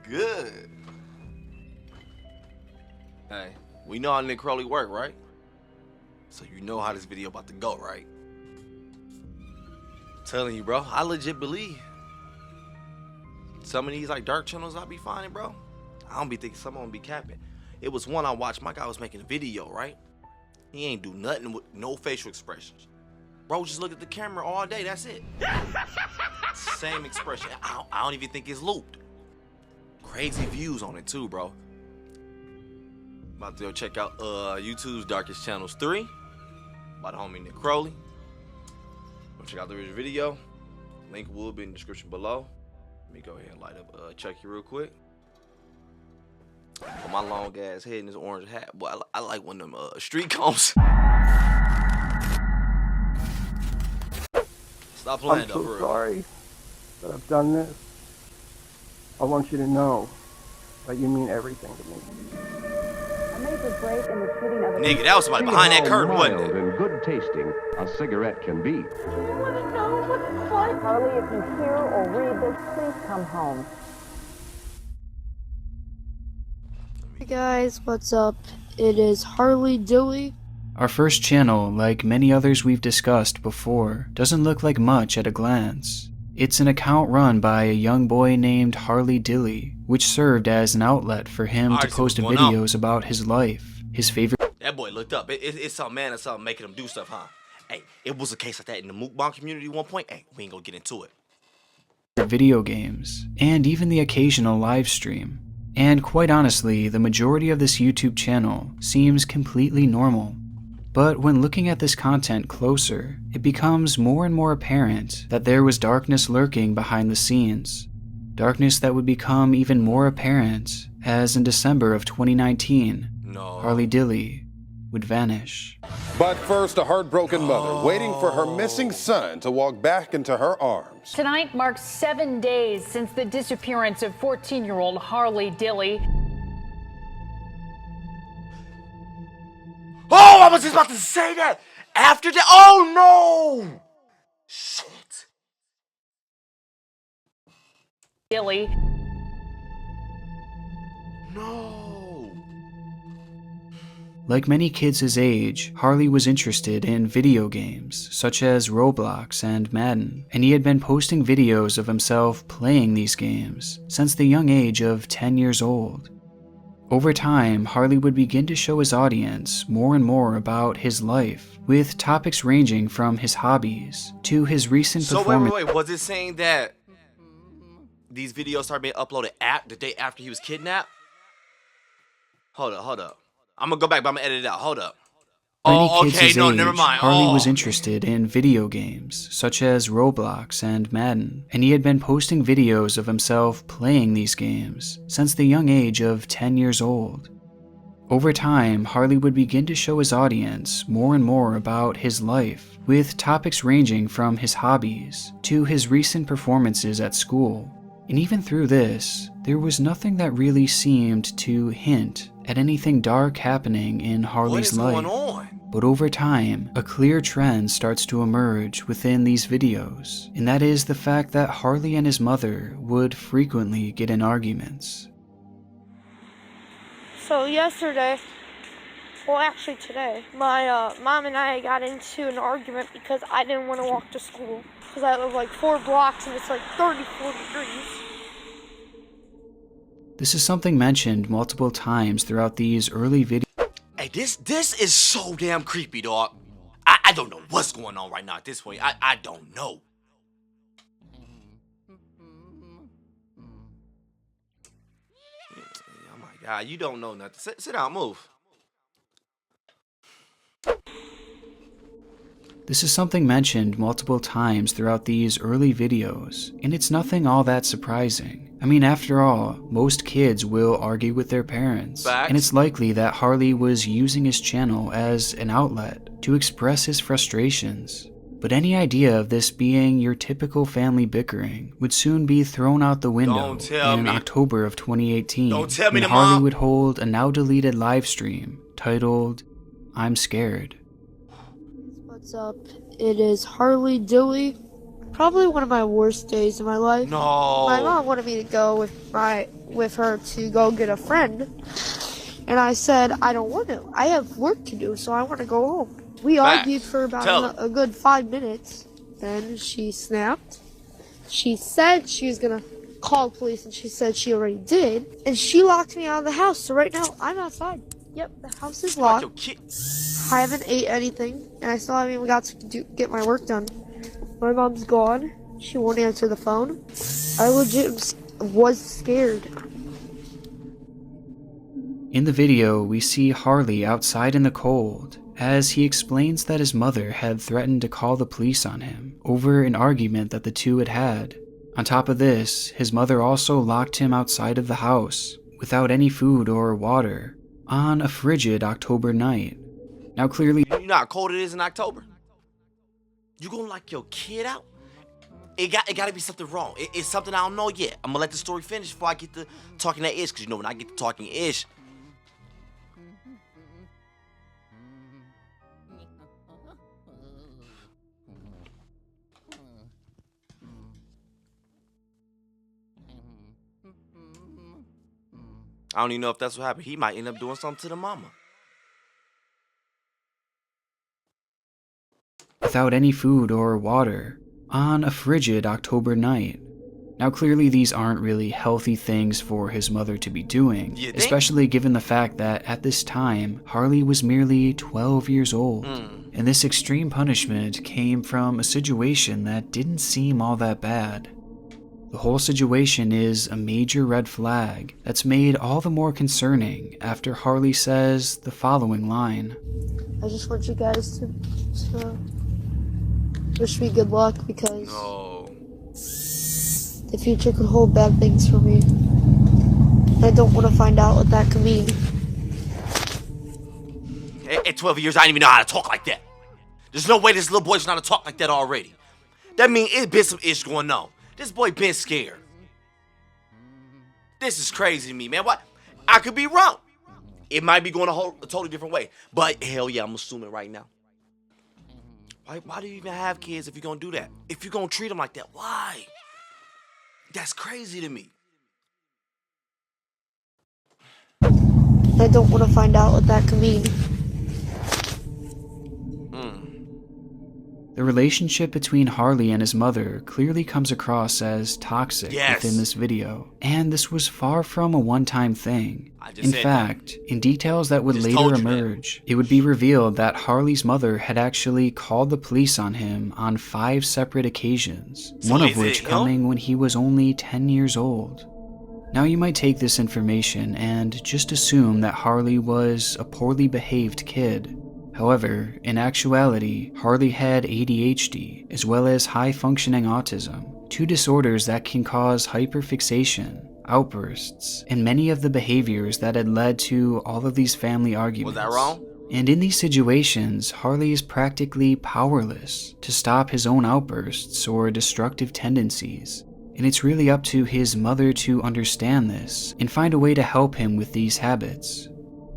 good? Hey, we know how Nick Crowley work, right? So you know how this video about to go, right? I'm telling you, bro, I legit believe some of these like dark channels I be finding, bro. I don't be thinking some of them be capping. It was one I watched. My guy was making a video, right? He ain't do nothing with no facial expressions. Bro, just look at the camera all day. That's it. Same expression. I don't even think it's looped. Crazy views on it too, bro. About to go check out YouTube's Darkest Channels 3 by the homie Nick Crowley. Go check out the original video. Link will be in the description below. Let me go ahead and light up Chucky real quick. Put my long ass head in this orange hat. Boy, I like one of them street combs. Stop playing I'm so sorry that I've done this. I want you to know that you mean everything to me. A major break in the shooting of a Nigga, that was somebody behind that curtain, wasn't it? And good tasting a cigarette can be. You want to know what it's like? Harley, if you hear or read this, please come home. Hey guys, what's up? It is Harley Dilly. Our first channel, like many others we've discussed before, doesn't look like much at a glance. It's an account run by a young boy named Harley Dilly, which served as an outlet for him to post videos about his life, his favorite— That boy looked up. It's some man or something making him do stuff, huh? Hey, it was a case like that in the mukbang community at one point. Hey, we ain't gonna get into it. video games, and even the occasional live stream. And quite honestly, the majority of this YouTube channel seems completely normal. But when looking at this content closer, it becomes more and more apparent that there was darkness lurking behind the scenes. Darkness that would become even more apparent as in December of 2019, Harley Dilly would vanish. But first, a heartbroken mother waiting for her missing son to walk back into her arms. Tonight marks 7 days since the disappearance of 14-year-old Harley Dilly. Oh, I was just about to say that. After that, oh no! Shit. Dilly. No. Like many kids his age, Harley was interested in video games, such as Roblox and Madden, and he had been posting videos of himself playing these games since the young age of 10 years old. Over time, Harley would begin to show his audience more and more about his life, with topics ranging from his hobbies to his recent performance. So wait, was it saying that these videos started being uploaded the day after he was kidnapped? Hold up. I'm gonna go back, but I'm gonna edit it out. Hold up. Oh, okay, no, never mind. Harley was interested in video games, such as Roblox and Madden, and he had been posting videos of himself playing these games since the young age of 10 years old. Over time, Harley would begin to show his audience more and more about his life, with topics ranging from his hobbies to his recent performances at school. And even through this, there was nothing that really seemed to hint at anything dark happening in Harley's life. What is going on? But over time, a clear trend starts to emerge within these videos, and that is the fact that Harley and his mother would frequently get in arguments. So yesterday, well actually today, my mom and I got into an argument because I didn't want to walk to school. Because I live like 4 blocks and it's like 34 degrees. This is something mentioned multiple times throughout these early videos. Hey, this is so damn creepy, dog. I don't know what's going on right now at this point. I don't know. Oh my God, you don't know nothing. Sit down, move. This is something mentioned multiple times throughout these early videos, and it's nothing all that surprising. I mean, after all, most kids will argue with their parents, and it's likely that Harley was using his channel as an outlet to express his frustrations. But any idea of this being your typical family bickering would soon be thrown out the window in October of 2018, when Harley would hold a now-deleted live stream titled, "I'm Scared." What's up? It is Harley Dilly. Probably one of my worst days of my life. No. My mom wanted me to go with her to go get a friend, and I said I don't want to. I have work to do, so I want to go home. We argued for about a good 5 minutes. Then she snapped. She said she was gonna call the police, and she said she already did. And she locked me out of the house. So right now I'm outside. Yep, the house is locked. I haven't ate anything, and I still haven't even got to get my work done. My mom's gone. She won't answer the phone. I legit was scared. In the video, we see Harley outside in the cold as he explains that his mother had threatened to call the police on him over an argument that the two had had. On top of this, his mother also locked him outside of the house without any food or water on a frigid October night. Now clearly, you know how cold it is in October? You gonna lock your kid out? It gotta be something wrong. It's something I don't know yet. I'm gonna let the story finish before I get to talking that ish, because you know when I get to talking ish, I don't even know if that's what happened. He might end up doing something to the mama. without any food or water on a frigid October night. Now clearly these aren't really healthy things for his mother to be doing, especially given the fact that at this time, Harley was merely 12 years old. And this extreme punishment came from a situation that didn't seem all that bad. The whole situation is a major red flag that's made all the more concerning after Harley says the following line. I just want you guys to wish me good luck, because the future could hold bad things for me. I don't want to find out what that could mean. At 12 years, I didn't even know how to talk like that. There's no way this little boy's not to talk like that already. That means it's been some ish going on. This boy been scared. This is crazy to me, man. What? I could be wrong. It might be going a totally different way. But hell yeah, I'm assuming right now. Why do you even have kids if you're going to do that? If you're going to treat them like that, why? That's crazy to me. I don't want to find out what that could mean. The relationship between Harley and his mother clearly comes across as toxic within this video, and this was far from a one-time thing. In fact, in details that would later emerge, it would be revealed that Harley's mother had actually called the police on him on 5 separate occasions, one of which coming when he was only 10 years old. Now you might take this information and just assume that Harley was a poorly behaved kid. However, in actuality, Harley had ADHD, as well as high-functioning autism, 2 disorders that can cause hyperfixation, outbursts, and many of the behaviors that had led to all of these family arguments. Was that wrong? And in these situations, Harley is practically powerless to stop his own outbursts or destructive tendencies. And it's really up to his mother to understand this and find a way to help him with these habits.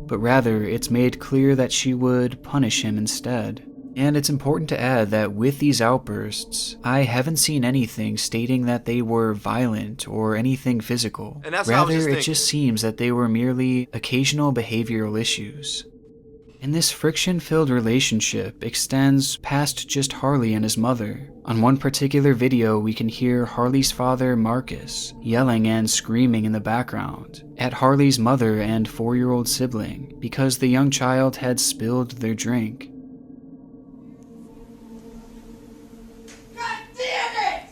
But rather, it's made clear that she would punish him instead. And it's important to add that with these outbursts, I haven't seen anything stating that they were violent or anything physical. Rather, it just seems that they were merely occasional behavioral issues. And this friction-filled relationship extends past just Harley and his mother. On one particular video, we can hear Harley's father, Marcus, yelling and screaming in the background at Harley's mother and 4-year-old sibling because the young child had spilled their drink. God damn it!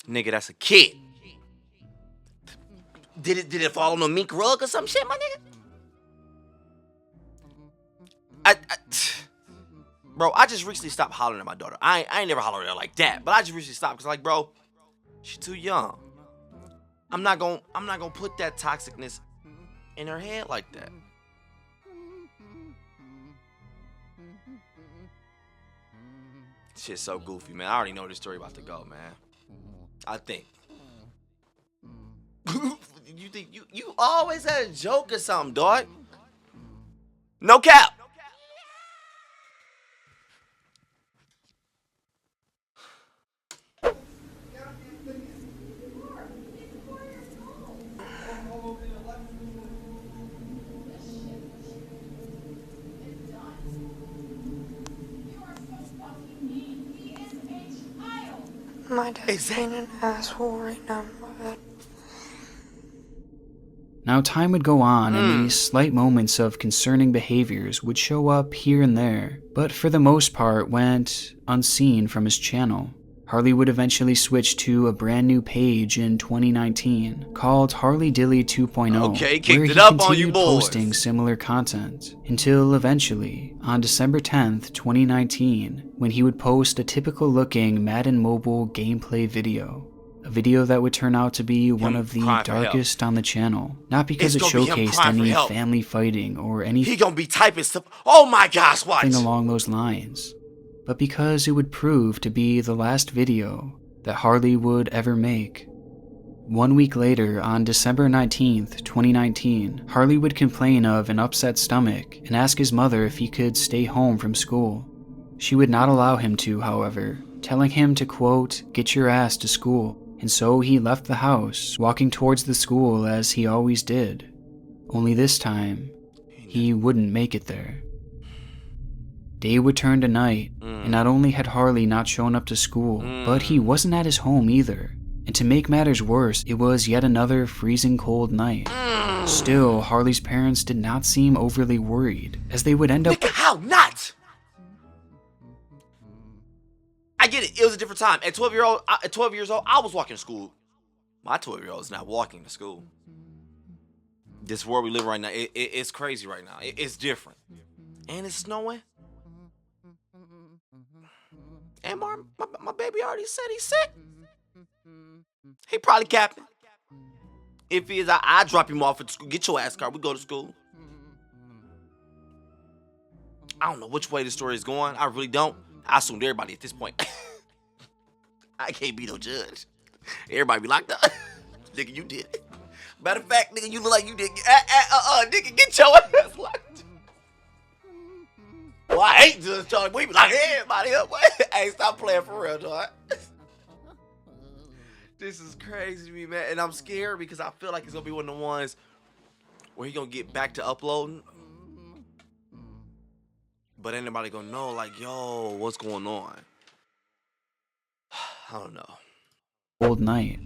Nigga, that's a kid. Did it fall on a mink rug or some shit, my nigga? Bro, I just recently stopped hollering at my daughter. I ain't never hollered at her like that, but I just recently stopped because, like, bro, she's too young. I'm not gonna put that toxicness in her head like that. Shit's so goofy, man. I already know this story about to go, man. I think. You think you always had a joke or something, dog? No cap. My dad's being an asshole right now, but... Now, time would go on, and these slight moments of concerning behaviors would show up here and there, but for the most part went unseen from his channel. Harley would eventually switch to a brand new page in 2019 called Harley Dilly 2.0, where he continued posting similar content, until eventually, on December 10th, 2019, when he would post a typical-looking Madden Mobile gameplay video. A video that would turn out to be one of the darkest on the channel. Not because it showcased any family fighting or anything. He gonna be typing stuff. Oh my gosh, watch. Along those lines. But because it would prove to be the last video that Harley would ever make. 1 week later, on December 19th, 2019, Harley would complain of an upset stomach and ask his mother if he could stay home from school. She would not allow him to, however, telling him to, quote, "get your ass to school." And so he left the house, walking towards the school as he always did. Only this time, he wouldn't make it there. Day would turn to night, and not only had Harley not shown up to school, but he wasn't at his home either. And to make matters worse, it was yet another freezing cold night. Still, Harley's parents did not seem overly worried, as they would end up— How not? I get it. It was a different time. At 12 years old, I was walking to school. My 12-year-old is not walking to school. This world we live right now, it's crazy right now. It's different. And it's snowing. And my baby already said he's sick. He probably capping. If he is, I drop him off at school. Get your ass car. We go to school. I don't know which way the story is going. I really don't. I assumed everybody at this point. I can't be no judge. Everybody be locked up. Nigga, you did it. Matter of fact, nigga, you look like you did. Nigga, get your ass locked. Well, I hate Judge Charlie. We be like everybody up. Hey, stop playing for real, dog. This is crazy to me, man. And I'm scared because I feel like it's going to be one of the ones where he going to get back to uploading. But ain't nobody going to know, like, yo, what's going on? I don't know. Cold night.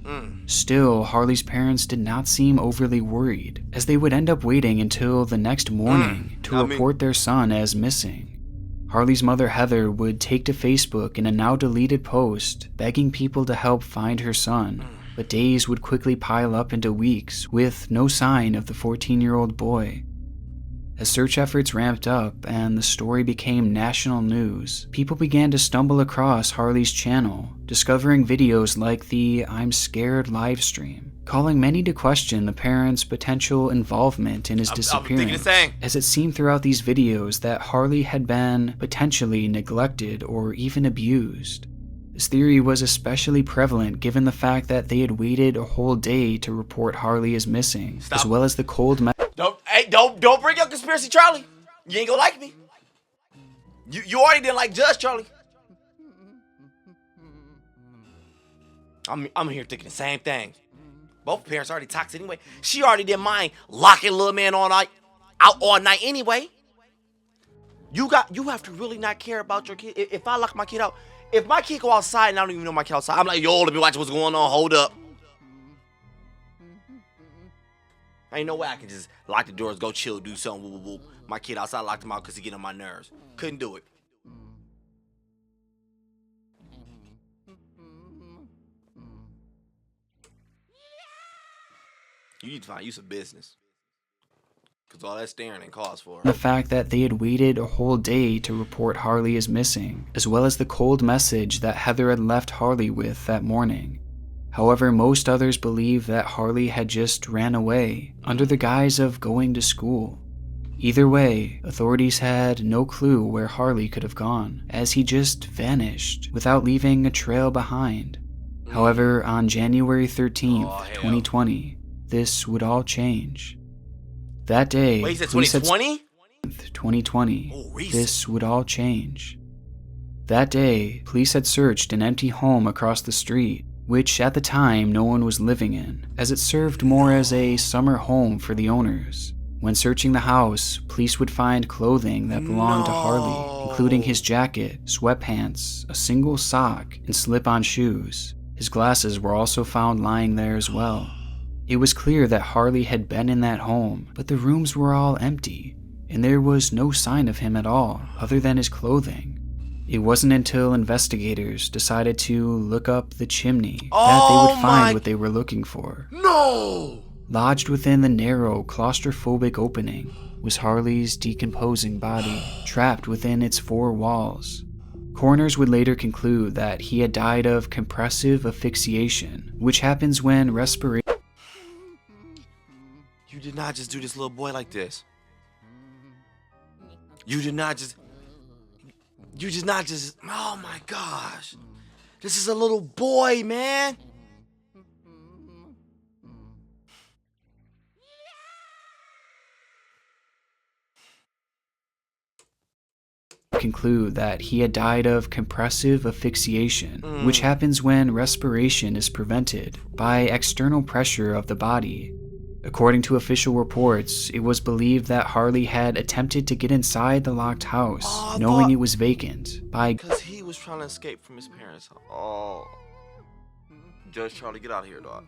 Still, Harley's parents did not seem overly worried, as they would end up waiting until the next morning to report their son as missing. Harley's mother, Heather, would take to Facebook in a now-deleted post, begging people to help find her son, but days would quickly pile up into weeks, with no sign of the 14-year-old boy. As search efforts ramped up and the story became national news, people began to stumble across Harley's channel, discovering videos like the "I'm Scared" livestream, calling many to question the parents' potential involvement in his disappearance, as it seemed throughout these videos that Harley had been potentially neglected or even abused. This theory was especially prevalent given the fact that they had waited a whole day to report Harley as missing, as well as the cold Don't bring up conspiracy, Charlie. You ain't gonna like me. You already didn't like Judge Charlie. I'm here thinking the same thing. Both parents already toxic anyway. She already didn't mind locking little man out all night anyway. You have to really not care about your kid. If I lock my kid out, if my kid go outside and I don't even know my kid outside, I'm like, yo, let me watch what's going on. Hold up. Ain't no way I can just lock the doors, go chill, do something, whoop, whoop, whoop. My kid outside, locked him out because he get on my nerves. Couldn't do it. You need to find you some business. Because all that staring ain't cause for it. The fact that they had waited a whole day to report Harley as missing, as well as the cold message that Heather had left Harley with that morning. However, most others believe that Harley had just ran away, under the guise of going to school. Either way, authorities had no clue where Harley could have gone, as he just vanished, without leaving a trail behind. However, on January 13th, 2020, this would all change. That day, Wait, you said police had 2020? 2020, Oh, recent. this would all change. That day, police had searched an empty home across the street, which at the time no one was living in, as it served more as a summer home for the owners. When searching the house, police would find clothing that belonged to Harley, including his jacket, sweatpants, a single sock, and slip-on shoes. His glasses were also found lying there as well. It was clear that Harley had been in that home, but the rooms were all empty, and there was no sign of him at all, other than his clothing. It wasn't until investigators decided to look up the chimney that they would find what they were looking for. No! Lodged within the narrow, claustrophobic opening was Harley's decomposing body, trapped within its four walls. Coroners would later conclude that he had died of compressive asphyxiation, which happens when respiration... You did not just do this little boy like this. You did not just... Oh my gosh. This is a little boy, man. Conclude that he had died of compressive asphyxiation, which happens when respiration is prevented by external pressure of the body. According to official reports, it was believed that Harley had attempted to get inside the locked house, knowing it was vacant, because he was trying to escape from his parents. Oh. Judge Charlie, get out of here, dog.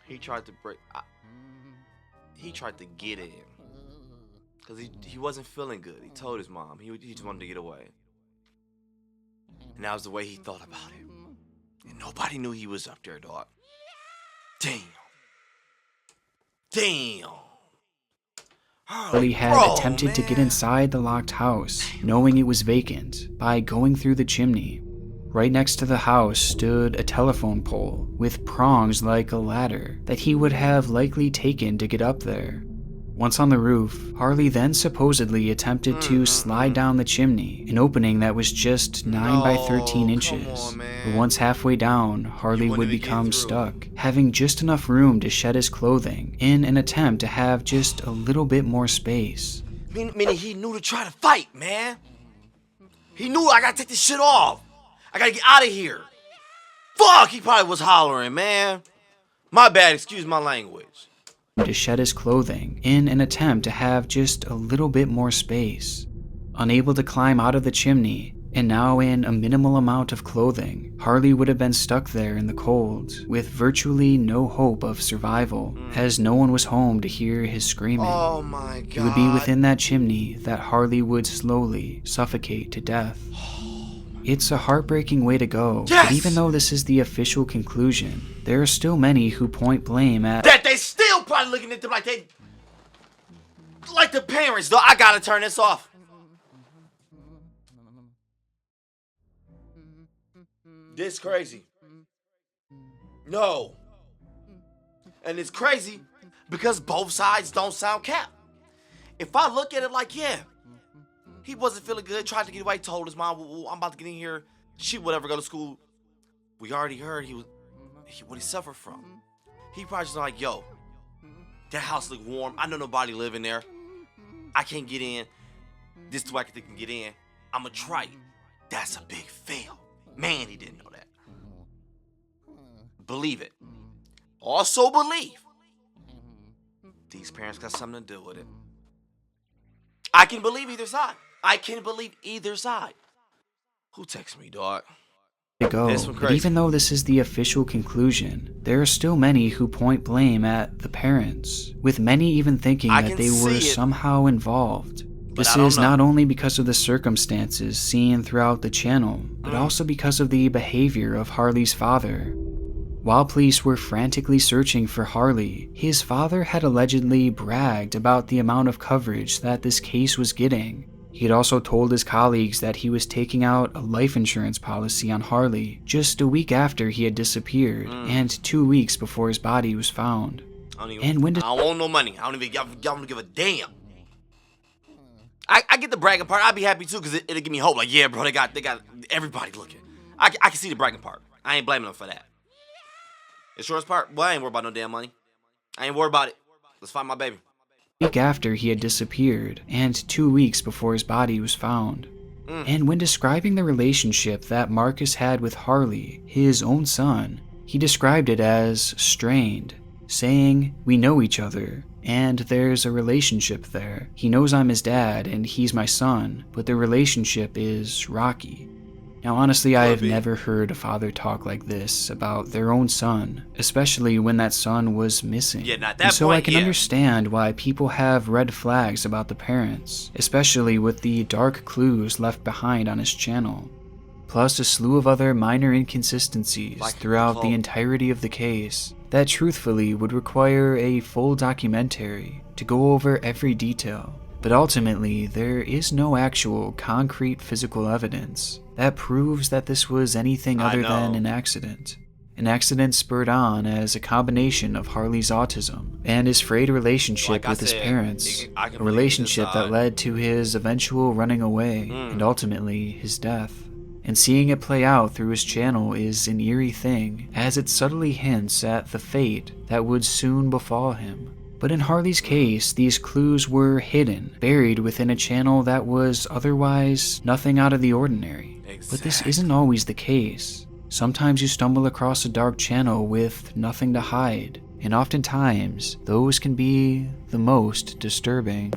He tried to he tried to get in. Because he wasn't feeling good. He told his mom. He just wanted to get away. And that was the way he thought about it. And nobody knew he was up there, dog. Damn. Harley had attempted to get inside the locked house, knowing it was vacant, by going through the chimney. Right next to the house stood a telephone pole with prongs like a ladder that he would have likely taken to get up there. Once on the roof, Harley then supposedly attempted to slide down the chimney, an opening that was just 9 by 13 inches. But once halfway down, Harley would become stuck, having just enough room to shed his clothing in an attempt to have just a little bit more space. Meaning he knew to try to fight, man. He knew I gotta take this shit off. I gotta get out of here. Fuck, he probably was hollering, man. My bad, excuse my language. To shed his clothing in an attempt to have just a little bit more space. Unable to climb out of the chimney, and now in a minimal amount of clothing, Harley would have been stuck there in the cold, with virtually no hope of survival, as no one was home to hear his screaming. Oh my God. It would be within that chimney that Harley would slowly suffocate to death. It's a heartbreaking way to go, but even though this is the official conclusion, there are still many who point blame at that they still probably looking at them like the parents, though. I gotta turn this off. This crazy. No. And it's crazy because both sides don't sound cap. If I look at it like, yeah, he wasn't feeling good, tried to get away, told his mom, well, I'm about to get in here. She would ever go to school. We already heard what he suffered from. He probably just like, yo, that house look warm. I know nobody living there. I can't get in. This is the way I can get in. I'm going to try it. That's a big fail. Man, he didn't know that. Believe it. Also believe these parents got something to do with it. I can believe either side. Who texts me, dog? But even though this is the official conclusion, there are still many who point blame at the parents, with many even thinking that they were somehow involved. This is not only because of the circumstances seen throughout the channel, but also because of the behavior of Harley's father. While police were frantically searching for Harley, his father had allegedly bragged about the amount of coverage that this case was getting. He had also told his colleagues that he was taking out a life insurance policy on Harley just a week after he had disappeared and 2 weeks before his body was found. I don't want no money. I don't give a damn. I get the bragging part. I'd be happy too, because it'll give me hope. Like, yeah, bro, they got everybody looking. I can see the bragging part. I ain't blaming them for that. The shortest part, well, I ain't worried about no damn money. I ain't worried about it. Let's find my baby. A week after he had disappeared, and 2 weeks before his body was found. And when describing the relationship that Marcus had with Harley, his own son, he described it as strained, saying, "We know each other, and there's a relationship there. He knows I'm his dad, and he's my son, but the relationship is rocky." Now honestly, I have never heard a father talk like this about their own son, especially when that son was missing. Yeah, not that and so point, I can understand why people have red flags about the parents, especially with the dark clues left behind on his channel. Plus a slew of other minor inconsistencies throughout the entirety of the case that truthfully would require a full documentary to go over every detail. But ultimately, there is no actual concrete physical evidence that proves that this was anything other than an accident. An accident spurred on as a combination of Harley's autism and his frayed relationship with his parents, a relationship that led to his eventual running away and ultimately his death. And seeing it play out through his channel is an eerie thing, as it subtly hints at the fate that would soon befall him. But in Harley's case, these clues were hidden, buried within a channel that was otherwise nothing out of the ordinary. But this isn't always the case. Sometimes you stumble across a dark channel with nothing to hide, and oftentimes those can be the most disturbing.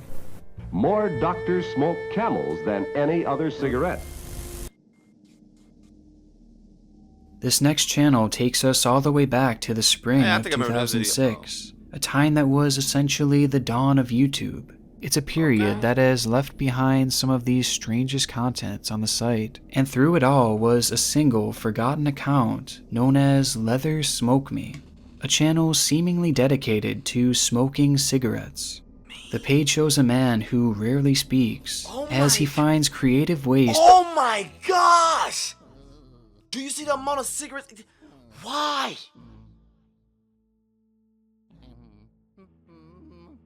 More doctors smoke Camels than any other cigarette. This next channel takes us all the way back to the spring of 2006, a time that was essentially the dawn of YouTube. It's a period that has left behind some of the strangest contents on the site, and through it all was a single forgotten account known as Leather Smoke Me, a channel seemingly dedicated to smoking cigarettes. The page shows a man who rarely speaks, as he finds creative ways. Oh my gosh! Do you see the amount of cigarettes? Why?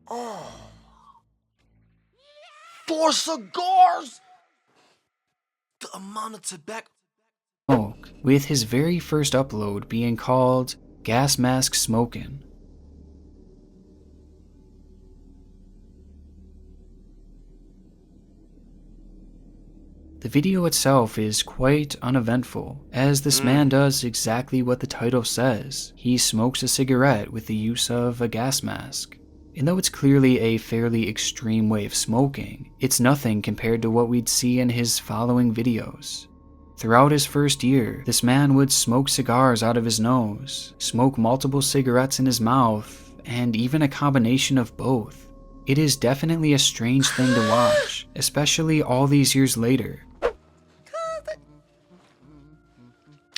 Oh. 4 cigars? The amount of tobacco. With his very first upload being called Gas Mask Smokin'. The video itself is quite uneventful, as this man does exactly what the title says. He smokes a cigarette with the use of a gas mask. And though it's clearly a fairly extreme way of smoking, it's nothing compared to what we'd see in his following videos. Throughout his first year, this man would smoke cigars out of his nose, smoke multiple cigarettes in his mouth, and even a combination of both. It is definitely a strange thing to watch, especially all these years later.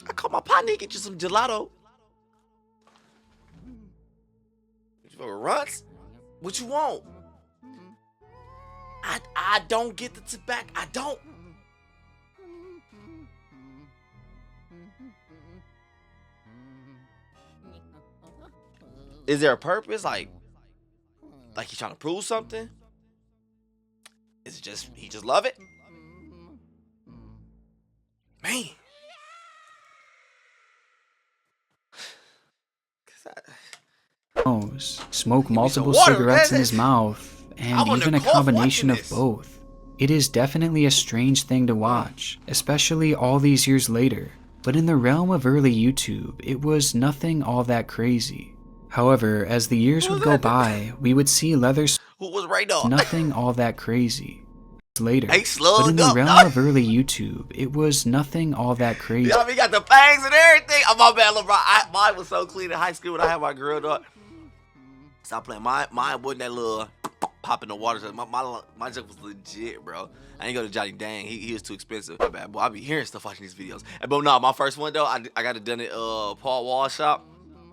I called my partner to get you some gelato. You want runs? What you want? I don't get the tobacco. I don't. Is there a purpose? Like he's trying to prove something? Is it just he just love it? Man. Smoke multiple cigarettes in his mouth, and even a combination of both. It is definitely a strange thing to watch, especially all these years later. But in the realm of early YouTube, it was nothing all that crazy. However, as the years would go by, we would see Leather nothing all that crazy. Later, but in the realm of early YouTube, it was nothing all that crazy. Y'all got the fangs and everything. Oh, my bad, LeBron. Mine was so clean in high school when I had my girl dog. Stop playing. Mine wasn't that little pop in the water. My junk was legit, bro. I ain't go to Johnny Dang. He was too expensive. My bad, boy. I be hearing stuff watching these videos. But no, my first one though, I got it done at Paul Wall shop.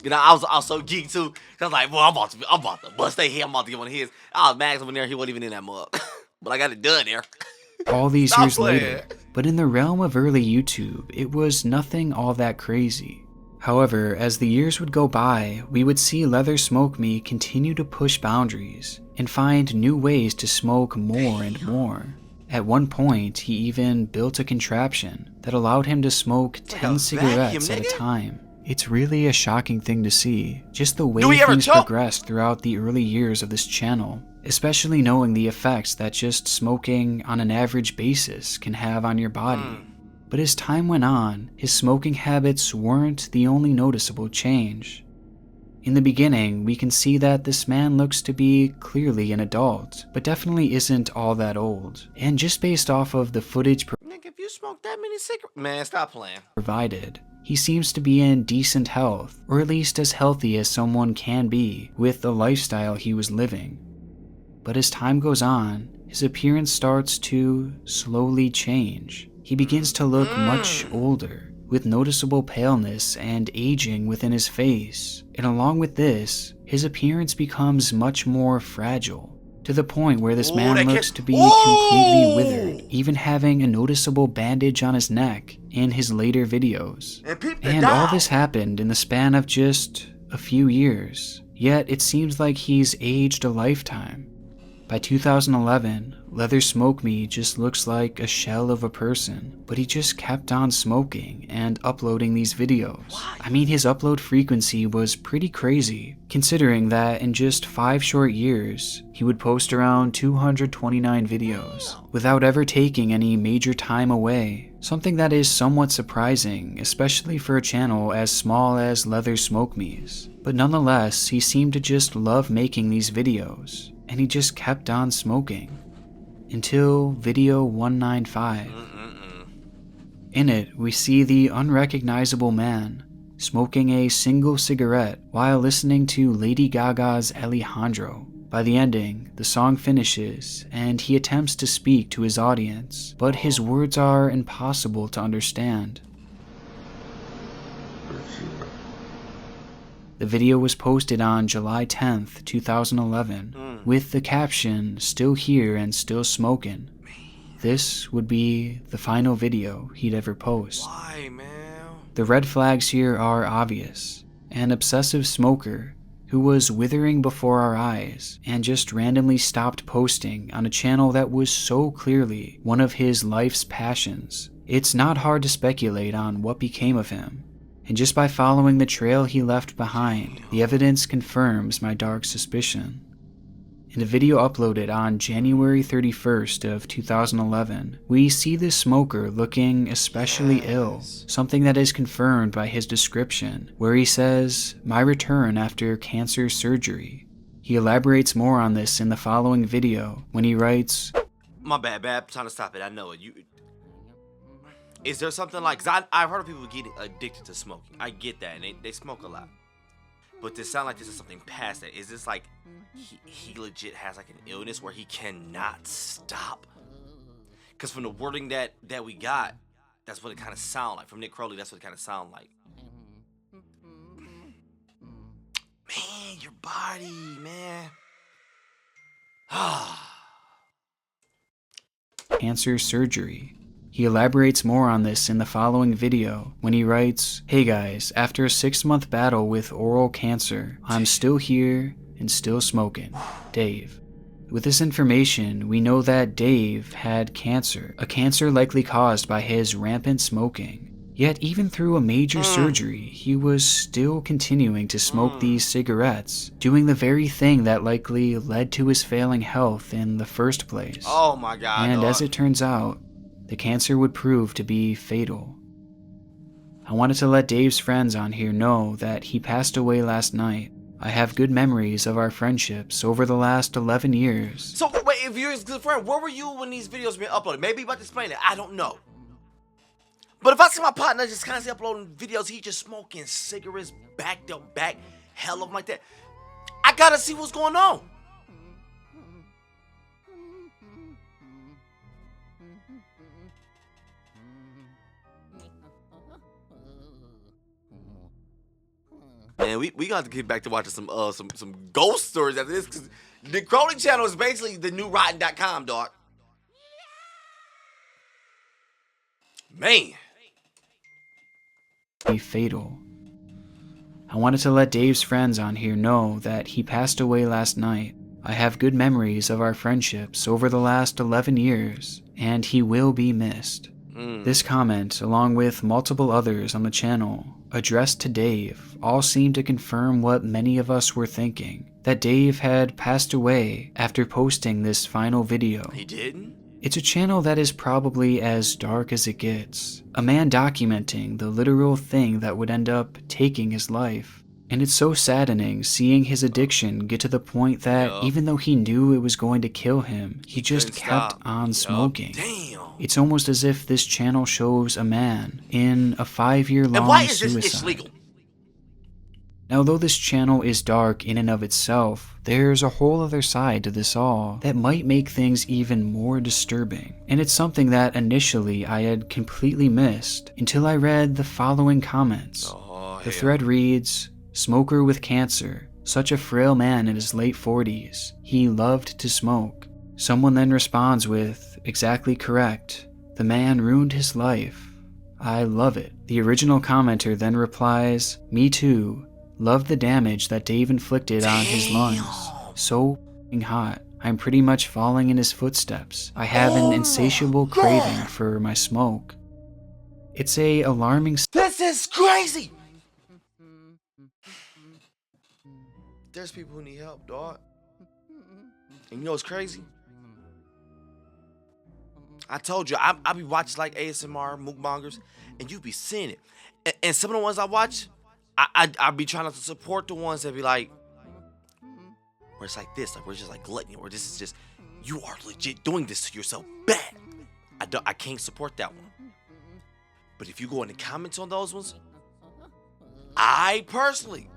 You know, I was so geeked too. I was like, boy, I'm about to bust they head. I'm about to get one of his. I was mad when there he wasn't even in that mug. But I got it done there. All these years later. But in the realm of early YouTube, it was nothing all that crazy. However, as the years would go by, we would see Leather Smoke Me continue to push boundaries, and find new ways to smoke more and more. At one point, he even built a contraption that allowed him to smoke 10 cigarettes at a time. It's really a shocking thing to see, just the way things progressed throughout the early years of this channel, especially knowing the effects that just smoking on an average basis can have on your body. But as time went on, his smoking habits weren't the only noticeable change. In the beginning, we can see that this man looks to be clearly an adult, but definitely isn't all that old. And just based off of the footage Nick, if you smoke that many cigarettes, man, stop playing. Provided, he seems to be in decent health, or at least as healthy as someone can be with the lifestyle he was living. But as time goes on, his appearance starts to slowly change. He begins to look much older, with noticeable paleness and aging within his face. And along with this, his appearance becomes much more fragile, to the point where this man looks to be completely withered, even having a noticeable bandage on his neck in his later videos. And all this happened in the span of just a few years, yet it seems like he's aged a lifetime. By 2011, Leather Smoke Me just looks like a shell of a person, but he just kept on smoking and uploading these videos. I mean, his upload frequency was pretty crazy, considering that in just 5 short years, he would post around 229 videos, without ever taking any major time away. Something that is somewhat surprising, especially for a channel as small as Leather Smoke Me's. But nonetheless, he seemed to just love making these videos, and he just kept on smoking. Until video 195. In it, we see the unrecognizable man smoking a single cigarette while listening to Lady Gaga's Alejandro. By the ending, the song finishes, and he attempts to speak to his audience, but his words are impossible to understand. The video was posted on July 10th, 2011, with the caption, "Still here and still smoking." This would be the final video he'd ever post. Why, man? The red flags here are obvious. An obsessive smoker who was withering before our eyes and just randomly stopped posting on a channel that was so clearly one of his life's passions. It's not hard to speculate on what became of him. And just by following the trail he left behind, the evidence confirms my dark suspicion. In a video uploaded on January 31st of 2011, we see this smoker looking especially ill, something that is confirmed by his description, where he says, "My return after cancer surgery." He elaborates more on this in the following video when he writes, My bad, I'm trying to stop it, I know it. Is there something like, cause I've heard of people getting addicted to smoking. I get that, and they smoke a lot. But this sound like this is something past that. Is this like, he legit has like an illness where he cannot stop? Cause from the wording that we got, that's what it kind of sound like. From Nick Crowley, that's what it kind of sound like. Man, your body, man. Cancer surgery. He elaborates more on this in the following video when he writes, "Hey guys, after a 6-month battle with oral cancer, I'm still here and still smoking. Dave." With this information, we know that Dave had cancer, a cancer likely caused by his rampant smoking. Yet even through a major surgery, he was still continuing to smoke these cigarettes, doing the very thing that likely led to his failing health in the first place. Oh my God. And as it turns out, the cancer would prove to be fatal. I wanted to let Dave's friends on here know that he passed away last night. I have good memories of our friendships over the last 11 years. So wait, if you're his good friend, where were you when these videos were being uploaded? Maybe you about to explain it, I don't know. But if I see my partner just constantly uploading videos, he just smoking cigarettes back to back, hell of like that, I gotta see what's going on. Man, we got to get back to watching some ghost stories after this, because the Crowley channel is basically the new Rotten.com, dog. Man. Be fatal. I wanted to let Dave's friends on here know that he passed away last night. I have good memories of our friendships over the last 11 years, and he will be missed. This comment, along with multiple others on the channel, addressed to Dave, all seemed to confirm what many of us were thinking, that Dave had passed away after posting this final video. He didn't? It's a channel that is probably as dark as it gets, a man documenting the literal thing that would end up taking his life. And it's so saddening seeing his addiction get to the point that even though he knew it was going to kill him, he just kept on smoking. Damn. It's almost as if this channel shows a man in a 5-year-long And why is suicide. this legal? Now, though this channel is dark in and of itself, there's a whole other side to this all that might make things even more disturbing. And it's something that initially I had completely missed until I read the following comments. The thread reads, "Smoker with cancer, such a frail man in his late 40s. He loved to smoke." Someone then responds with, "Exactly correct. The man ruined his life. I love it." The original commenter then replies, "Me too. Love the damage that Dave inflicted on his lungs. So f***ing hot. I'm pretty much following in his footsteps. I have an insatiable craving for my smoke." It's a alarming. This is crazy! There's people who need help, dog. And you know what's crazy? I told you, I be watching like ASMR, mukbangers, and you be seeing it. And some of the ones I watch, I be trying to support the ones that be like, where it's like this, like we're just like gluttony, or this is just, you are legit doing this to yourself bad. I can't support that one. But if you go in the comments on those ones, I personally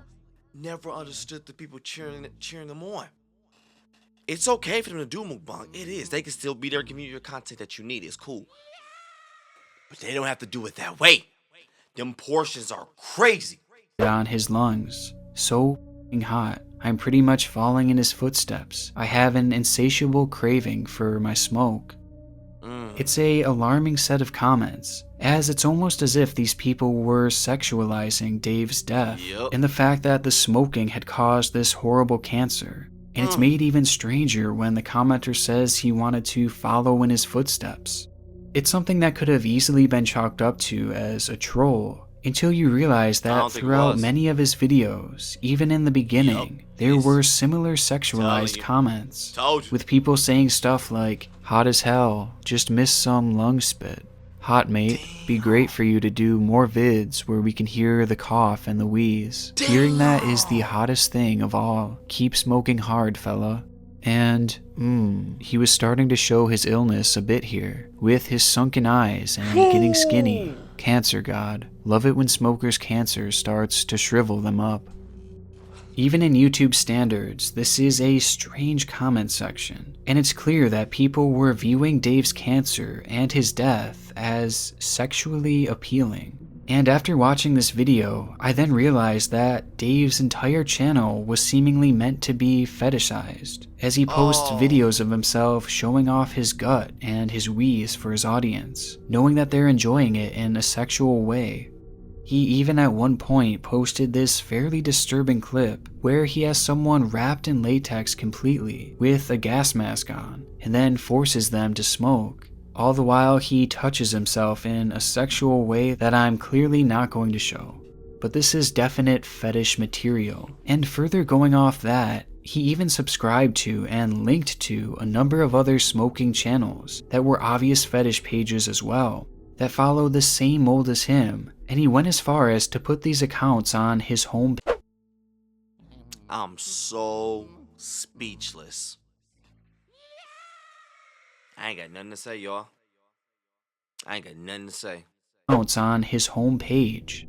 never understood the people cheering them on. It's okay for them to do mukbang. It is. They can still be there giving you your content that you need. It's cool. But they don't have to do it that way. Them portions are crazy. On his lungs. So f***ing hot. I'm pretty much following in his footsteps. I have an insatiable craving for my smoke. It's a alarming set of comments, as it's almost as if these people were sexualizing Dave's death, and the fact that the smoking had caused this horrible cancer. And it's made even stranger when the commenter says he wanted to follow in his footsteps. It's something that could have easily been chalked up to as a troll, until you realize that throughout many of his videos, even in the beginning, there were similar sexualized comments, with people saying stuff like, "Hot as hell, just missed some lung spit. Hot mate, be great for you to do more vids where we can hear the cough and the wheeze. Hearing that is the hottest thing of all. Keep smoking hard, fella." And, he was starting to show his illness a bit here, with his sunken eyes and getting skinny. Cancer god. Love it when smokers' cancer starts to shrivel them up. Even in YouTube standards, this is a strange comment section, and it's clear that people were viewing Dave's cancer and his death as sexually appealing. And after watching this video, I then realized that Dave's entire channel was seemingly meant to be fetishized, as he posts videos of himself showing off his gut and his wheeze for his audience, knowing that they're enjoying it in a sexual way. He even at one point posted this fairly disturbing clip where he has someone wrapped in latex completely with a gas mask on, and then forces them to smoke. All the while he touches himself in a sexual way that I'm clearly not going to show. But this is definite fetish material. And further going off that, he even subscribed to and linked to a number of other smoking channels that were obvious fetish pages as well, that followed the same mold as him, and he went as far as to put these accounts on his home. I'm so speechless. I ain't got nothing to say, y'all. I ain't got nothing to say. Accounts on his home page.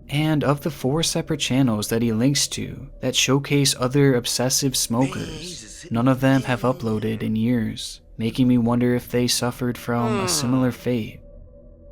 And of the 4 separate channels that he links to that showcase other obsessive smokers, none of them have uploaded in years, making me wonder if they suffered from a similar fate.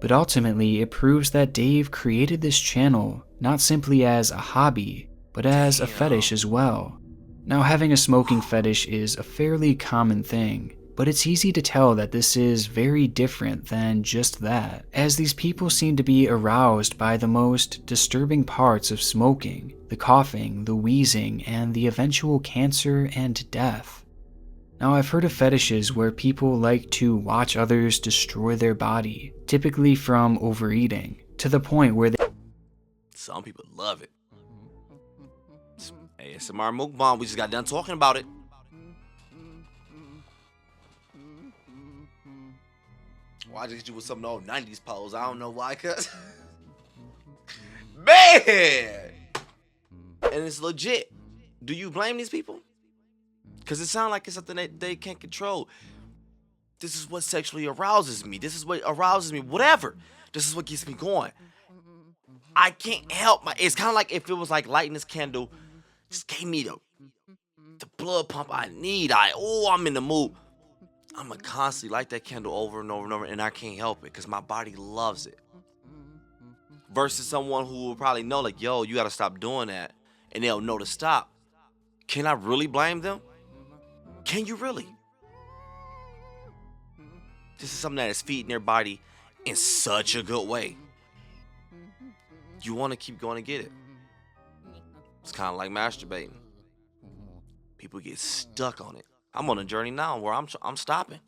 But ultimately, it proves that Dave created this channel not simply as a hobby, but as a fetish as well. Now, having a smoking fetish is a fairly common thing, but it's easy to tell that this is very different than just that, as these people seem to be aroused by the most disturbing parts of smoking, the coughing, the wheezing, and the eventual cancer and death. Now, I've heard of fetishes where people like to watch others destroy their body, typically from overeating, to the point where they... Some people love it. ASMR mukbang, we just got done talking about it. Why did you with some old 90s pose? I don't know why, cuz. Man! And it's legit. Do you blame these people? Because it sounds like it's something that they can't control. This is what sexually arouses me. This is what arouses me. Whatever. This is what gets me going. I can't help my... It's kind of like if it was like lighting this candle just gave me the blood pump I need. I'm in the mood. I'm going to constantly light that candle over and over and over, and I can't help it because my body loves it. Versus someone who will probably know, like, yo, you got to stop doing that, and they'll know to stop. Can I really blame them? Can you really? This is something that is feeding their body in such a good way. You want to keep going to get it. It's kind of like masturbating. People get stuck on it. I'm on a journey now where I'm stopping.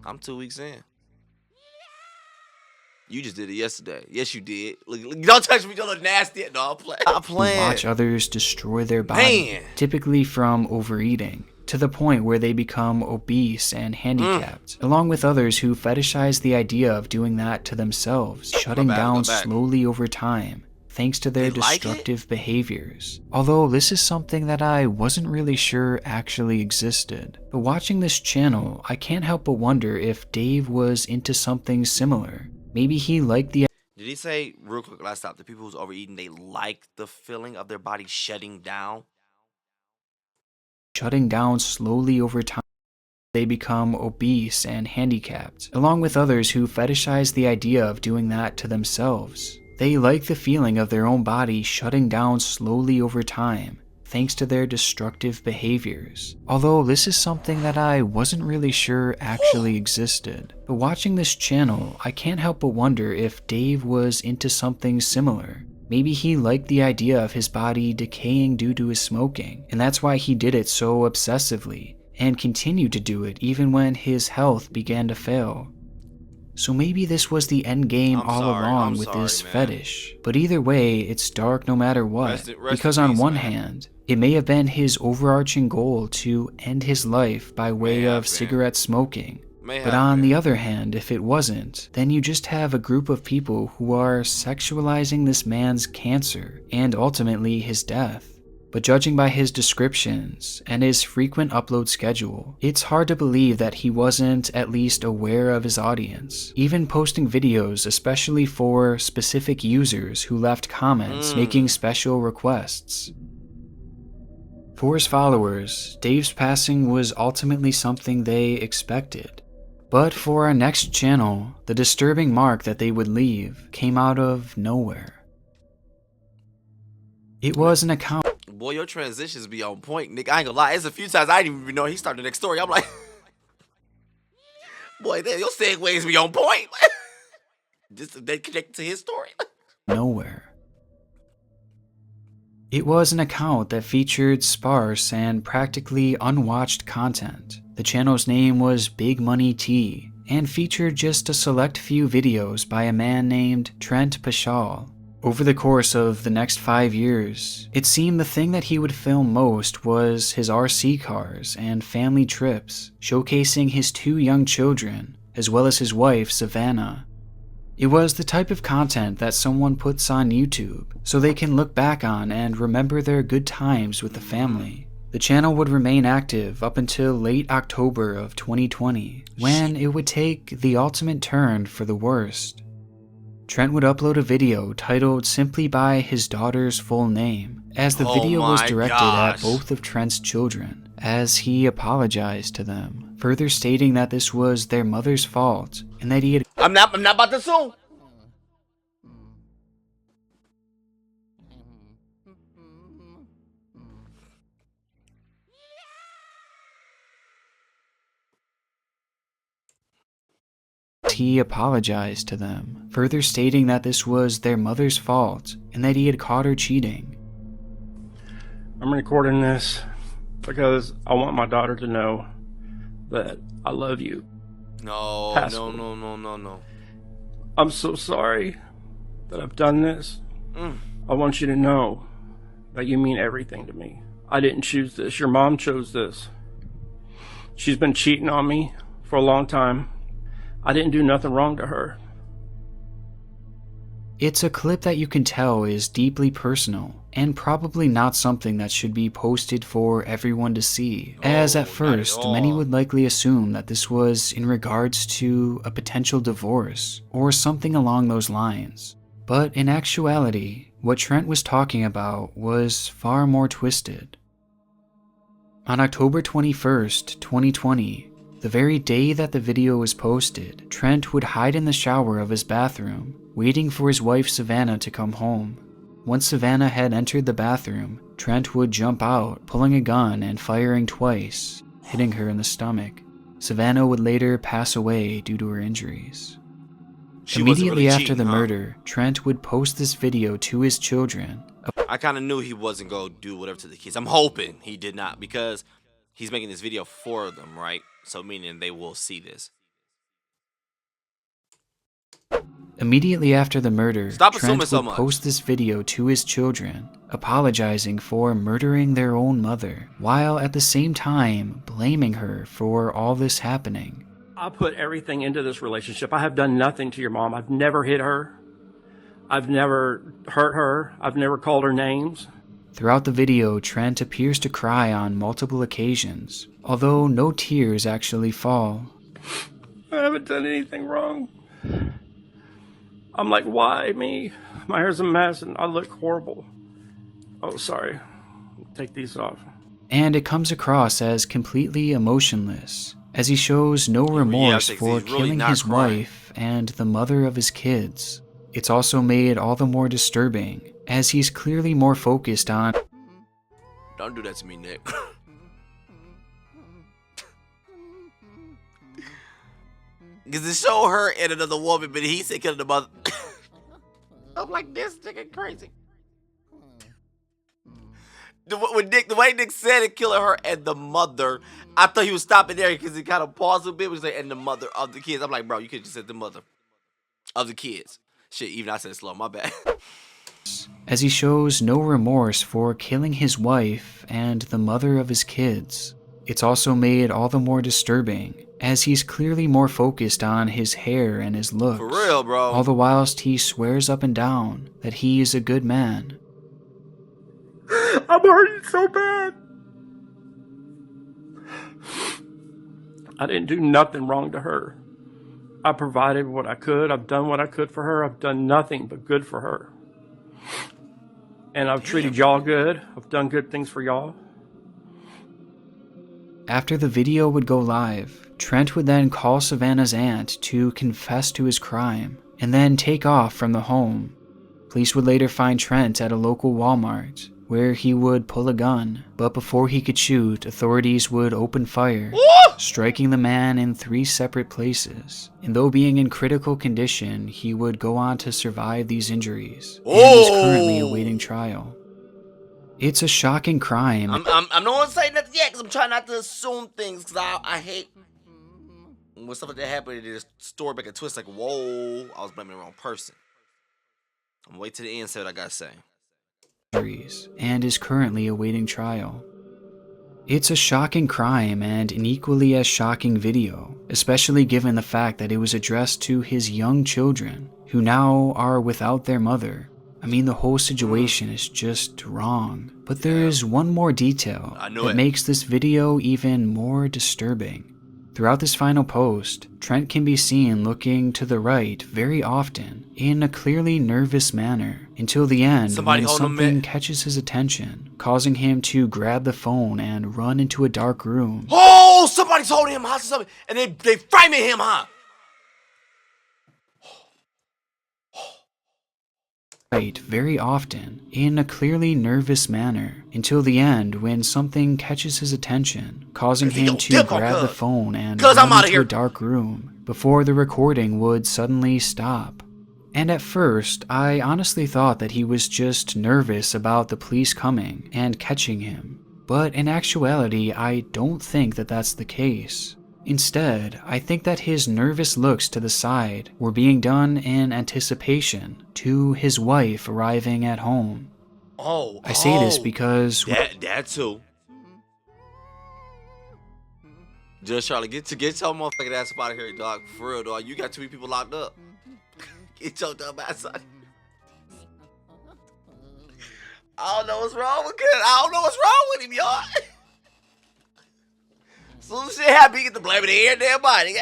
I'm 2 weeks in. You just did it yesterday. Yes, you did. Look, don't touch me. Don't look nasty. No, I'm playing. Watch others destroy their body, typically from overeating, to the point where they become obese and handicapped, along with others who fetishize the idea of doing that to themselves, shutting down slowly over time, thanks to their destructive behaviors. Although this is something that I wasn't really sure actually existed. But watching this channel, I can't help but wonder if Dave was into something similar. Maybe he liked the... Did he say, real quick, last stop, the people who's overeating, they like the feeling of their body shutting down? Shutting down slowly over time, they become obese and handicapped, along with others who fetishize the idea of doing that to themselves. They like the feeling of their own body shutting down slowly over time, thanks to their destructive behaviors. Although this is something that I wasn't really sure actually existed. But watching this channel, I can't help but wonder if Dave was into something similar. Maybe he liked the idea of his body decaying due to his smoking, and that's why he did it so obsessively, and continued to do it even when his health began to fail. So maybe this was the end game all along with this fetish. But either way, it's dark no matter what. Because on one hand, it may have been his overarching goal to end his life by way of cigarette smoking. But on the other hand, if it wasn't, then you just have a group of people who are sexualizing this man's cancer and ultimately his death. But judging by his descriptions and his frequent upload schedule, it's hard to believe that he wasn't at least aware of his audience, even posting videos especially for specific users who left comments making special requests. For his followers, Dave's passing was ultimately something they expected. But for our next channel, the disturbing mark that they would leave came out of nowhere. It was an account... Boy, your transitions be on point, Nick. I ain't gonna lie. It's a few times I didn't even know he started the next story. I'm like, boy, your segues be on point. Just they connect to his story. Nowhere. It was an account that featured sparse and practically unwatched content. The channel's name was Big Money T and featured just a select few videos by a man named Trent Pashal. Over the course of the next 5 years, it seemed the thing that he would film most was his RC cars and family trips, showcasing his 2 young children, as well as his wife, Savannah. It was the type of content that someone puts on YouTube, so they can look back on and remember their good times with the family. The channel would remain active up until late October of 2020, when it would take the ultimate turn for the worst. Trent would upload a video titled simply by his daughter's full name, as the video was directed at both of Trent's children, as he apologized to them, further stating that this was their mother's fault, and that he had... I'm not about to sue. He apologized to them, further stating that this was their mother's fault and that he had caught her cheating. I'm recording this because I want my daughter to know that I love you. No, Password. no. I'm so sorry that I've done this. I want you to know that you mean everything to me. I didn't choose this. Your mom chose this. She's been cheating on me for a long time. I didn't do nothing wrong to her. It's a clip that you can tell is deeply personal and probably not something that should be posted for everyone to see, as at first many would likely assume that this was in regards to a potential divorce or something along those lines. But in actuality, what Trent was talking about was far more twisted. On October 21st, 2020, the very day that the video was posted, Trent would hide in the shower of his bathroom, waiting for his wife Savannah to come home. Once Savannah had entered the bathroom, Trent would jump out, pulling a gun and firing twice, hitting her in the stomach. Savannah would later pass away due to her injuries. Immediately after the murder, Trent would post this video to his children. I kind of knew he wasn't going to do whatever to the kids. I'm hoping he did not, because he's making this video for them, right? So meaning they will see this. Immediately after the murder, Trent would so much. post this video to his children, apologizing for murdering their own mother, while at the same time blaming her for all this happening. I put everything into this relationship. I have done nothing to your mom. I've never hit her. I've never hurt her. I've never called her names. Throughout the video, Trent appears to cry on multiple occasions, although no tears actually fall. I haven't done anything wrong. I'm like, why me? My hair's a mess and I look horrible. Oh, sorry. Take these off. And it comes across as completely emotionless, as he shows no remorse for killing his wife and the mother of his kids. It's also made all the more disturbing, as he's clearly more focused on— Don't do that to me, Nick. Because it showed her and another woman, but he said killing the mother. I'm like, this nigga crazy. The way Nick said it, killing her and the mother, I thought he was stopping there because he kind of paused a bit. He was like, and the mother of the kids. I'm like, bro, you could just said the mother of the kids. Shit, even I said slow, my bad. As he shows no remorse for killing his wife and the mother of his kids. It's also made all the more disturbing, as he's clearly more focused on his hair and his looks. For real, bro. All the whilst he swears up and down that he is a good man. I'm hurting so bad. I didn't do nothing wrong to her. I provided what I could. I've done what I could for her. I've done nothing but good for her. And I've treated y'all good. I've done good things for y'all. After the video would go live, Trent would then call Savannah's aunt to confess to his crime, and then take off from the home. Police would later find Trent at a local Walmart, where he would pull a gun, but before he could shoot, authorities would open fire, striking the man in 3 separate places. And though being in critical condition, he would go on to survive these injuries, and is currently awaiting trial. It's a shocking crime. I'm not gonna say nothing yet, because I'm trying not to assume things, because I hate when stuff like that happens. They just story back a twist like, whoa, I was blaming the wrong person. I'm gonna wait to the end and say what I gotta say. And is currently awaiting trial. It's a shocking crime and an equally as shocking video, especially given the fact that it was addressed to his young children, who now are without their mother. I mean, the whole situation is just wrong. But there is one more detail that makes this video even more disturbing. Throughout this final post, Trent can be seen looking to the right very often in a clearly nervous manner until the end when something catches his attention, causing him to grab the phone and run into a dark room. Oh, somebody's holding him hostage, and they framing him, huh? Right, very often, in a clearly nervous manner, until the end when something catches his attention, causing him to grab the phone and run into a dark room, before the recording would suddenly stop. And at first, I honestly thought that he was just nervous about the police coming and catching him. But in actuality, I don't think that that's the case. Instead, I think that his nervous looks to the side were being done in anticipation to his wife arriving at home. I say this because... That too. Just trying to get your motherfucking ass up out of here, dog. For real, dog. You got too many people locked up. Get your dumb ass out. I don't know what's wrong with him. I don't know what's wrong with him, y'all. Soon as shit happen, you get to blame it here and damn body.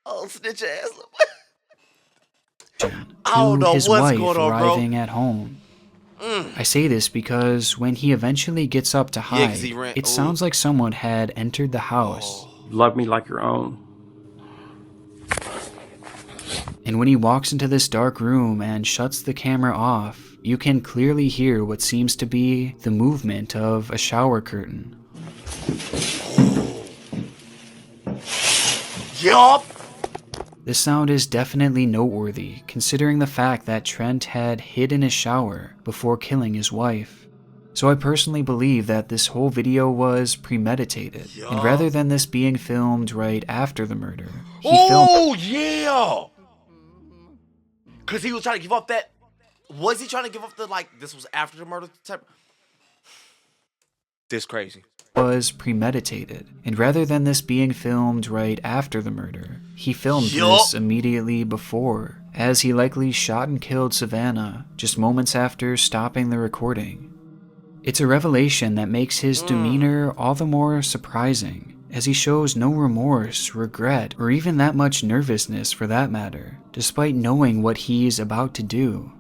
Oh, snitch ass. I don't know his what's wife going on, arriving bro. at home. I say this because when he eventually gets up to hide, it sounds like someone had entered the house. Love me like your own. And when he walks into this dark room and shuts the camera off, you can clearly hear what seems to be the movement of a shower curtain. Yup! This sound is definitely noteworthy, considering the fact that Trent had hid in his shower before killing his wife. So I personally believe that this whole video was premeditated, and rather than this being filmed right after the murder, he filmed... yeah! Because he was trying to give up that... Was he trying to give up the, like, this was after the murder type? This crazy. Was premeditated, and rather than this being filmed right after the murder, he filmed this immediately before, as he likely shot and killed Savannah just moments after stopping the recording. It's a revelation that makes his demeanor all the more surprising, as he shows no remorse, regret, or even that much nervousness for that matter, despite knowing what he's about to do.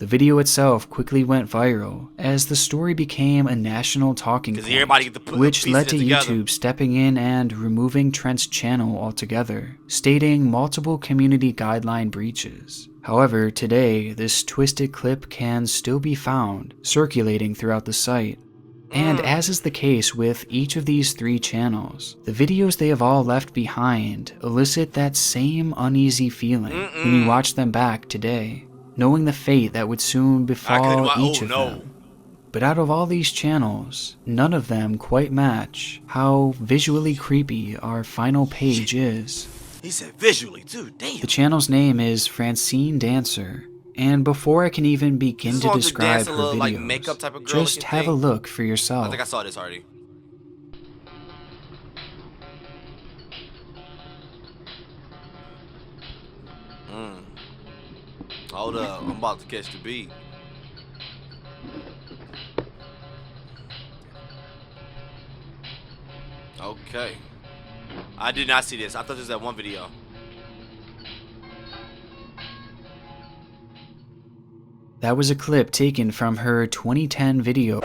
The video itself quickly went viral as the story became a national talking point, which led to YouTube stepping in and removing Trent's channel altogether, stating multiple community guideline breaches. However, today, this twisted clip can still be found circulating throughout the site. And as is the case with each of these 3 channels, the videos they have all left behind elicit that same uneasy feeling when you watch them back today, knowing the fate that would soon befall each of them. But out of all these channels, none of them quite match how visually creepy our final page is. He said visually too, damn. The channel's name is Francine Dancer, and before I can even begin to describe her videos, like makeup type of girl just have a look for yourself. I think I saw this already. Hold up, I'm about to catch the beat. Okay. I did not see this. I thought this was that one video. That was a clip taken from her 2010 video.